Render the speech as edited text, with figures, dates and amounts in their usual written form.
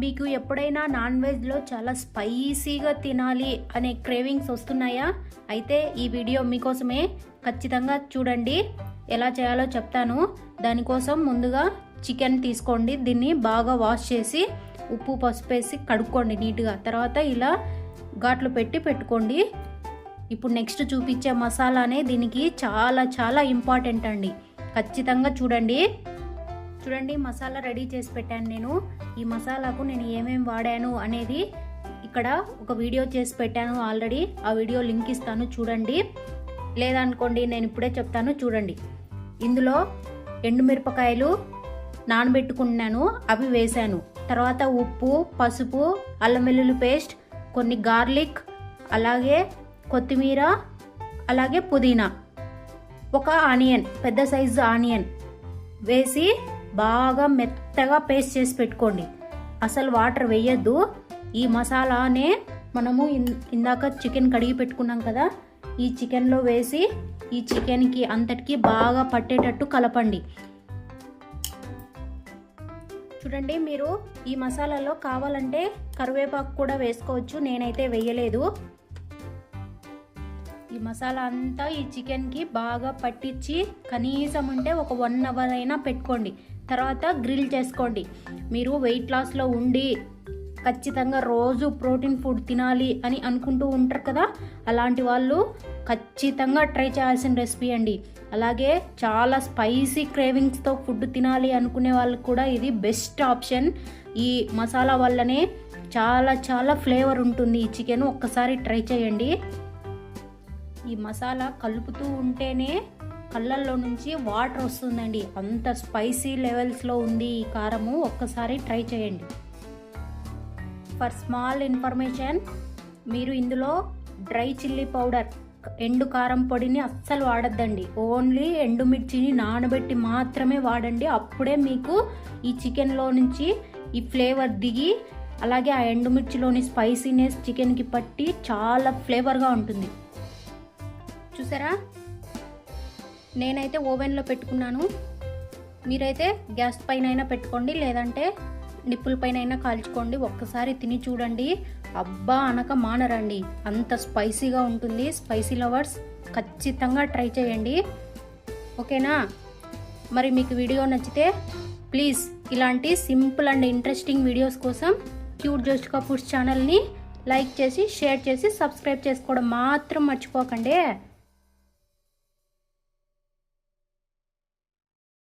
మీకు ఎప్పుడైనా నాన్ వెజ్లో చాలా స్పైసీగా తినాలి అనే క్రేవింగ్స్ వస్తున్నాయా? అయితే ఈ వీడియో మీకోసమే. ఖచ్చితంగా చూడండి. ఎలా చేయాలో చెప్తాను. దానికోసం ముందుగా చికెన్ తీసుకోండి. దీన్ని బాగా వాష్ చేసి ఉప్పు పసుపు వేసి కడుక్కోండి నీట్గా. తర్వాత ఇలా ఘాట్లు పెట్టుకోండి. ఇప్పుడు నెక్స్ట్ చూపించే మసాలానే దీనికి చాలా చాలా ఇంపార్టెంట్ అండి. ఖచ్చితంగా చూడండి. మసాలా రెడీ చేసి పెట్టాను నేను. ఈ మసాలాకు నేను ఏమేమి వాడాను అనేది ఇక్కడ ఒక వీడియో చేసి పెట్టాను ఆల్రెడీ. ఆ వీడియో లింక్ ఇస్తాను, చూడండి. లేదనుకోండి నేను ఇప్పుడే చెప్తాను, చూడండి. ఇందులో ఎండుమిరపకాయలు నానబెట్టుకున్నాను, అవి వేశాను. తర్వాత ఉప్పు, పసుపు, అల్లం వెల్లుల్లి పేస్ట్, కొన్ని గార్లిక్, అలాగే కొత్తిమీర, అలాగే పుదీనా, ఒక ఆనియన్, పెద్ద సైజు ఆనియన్ వేసి బాగా మెత్తగా పేస్ట్ చేసి పెట్టుకోండి. అసలు వాటర్ వేయద్దు. ఈ మసాలానే మనము ఇందాక చికెన్ కడిగి పెట్టుకున్నాం కదా, ఈ చికెన్లో వేసి ఈ చికెన్కి అంతటికి బాగా పట్టేటట్టు కలపండి. చూడండి, మీరు ఈ మసాలాలో కావాలంటే కరివేపాకు కూడా వేసుకోవచ్చు, నేనైతే వేయలేదు. ఈ మసాలా అంతా ఈ చికెన్కి బాగా పట్టించి కనీసం ఉంటే ఒక 1 అవర్ అయినా పెట్టుకోండి. తర్వాత గ్రిల్ చేసుకోండి. మీరు వెయిట్ లాస్లో ఉండి ఖచ్చితంగా రోజు ప్రోటీన్ ఫుడ్ తినాలి అని అనుకుంటూ ఉంటారు కదా, అలాంటి వాళ్ళు ఖచ్చితంగా ట్రై చేయాల్సిన రెసిపీ అండి. అలాగే చాలా స్పైసీ క్రేవింగ్స్తో ఫుడ్ తినాలి అనుకునే వాళ్ళకి కూడా ఇది బెస్ట్ ఆప్షన్. ఈ మసాలా వల్లనే చాలా చాలా ఫ్లేవర్ ఉంటుంది ఈ చికెన్. ఒక్కసారి ట్రై చేయండి. ఈ మసాలా కలుపుతూ ఉంటేనే కళ్ళల్లో నుంచి వాటర్ వస్తుందండి. అంత స్పైసీ లెవెల్స్లో ఉంది ఈ కారము. ఒక్కసారి ట్రై చేయండి. ఫర్ స్మాల్ ఇన్ఫర్మేషన్, మీరు ఇందులో డ్రై చిల్లీ పౌడర్, ఎండు కారం పొడిని అస్సలు వాడద్దండి. ఓన్లీ ఎండుమిర్చిని నానబెట్టి మాత్రమే వాడండి. అప్పుడే మీకు ఈ చికెన్లో నుంచి ఈ ఫ్లేవర్ దిగి, అలాగే ఆ ఎండుమిర్చిలోని స్పైసీనెస్ చికెన్కి పట్టి చాలా ఫ్లేవర్గా ఉంటుంది. చూసారా, నేనైతే ఓవెన్లో పెట్టుకున్నాను. మీరైతే గ్యాస్ పైన అయినా పెట్టుకోండి, లేదంటే నిప్పుల పైన అయినా కాల్చుకోండి. ఒక్కసారి తిని చూడండి, అబ్బా అనక మానరండి. అంత స్పైసీగా ఉంటుంది. స్పైసీ లవర్స్ ఖచ్చితంగా ట్రై చేయండి. ఓకేనా? మరి మీకు వీడియో నచ్చితే ప్లీజ్ ఇలాంటి సింపుల్ అండ్ ఇంట్రెస్టింగ్ వీడియోస్ కోసం క్యూట్ జోష్కా ఫుడ్స్ ఛానల్ని లైక్ చేసి, షేర్ చేసి, సబ్స్క్రైబ్ చేసుకోవడం మాత్రం మర్చిపోకండి.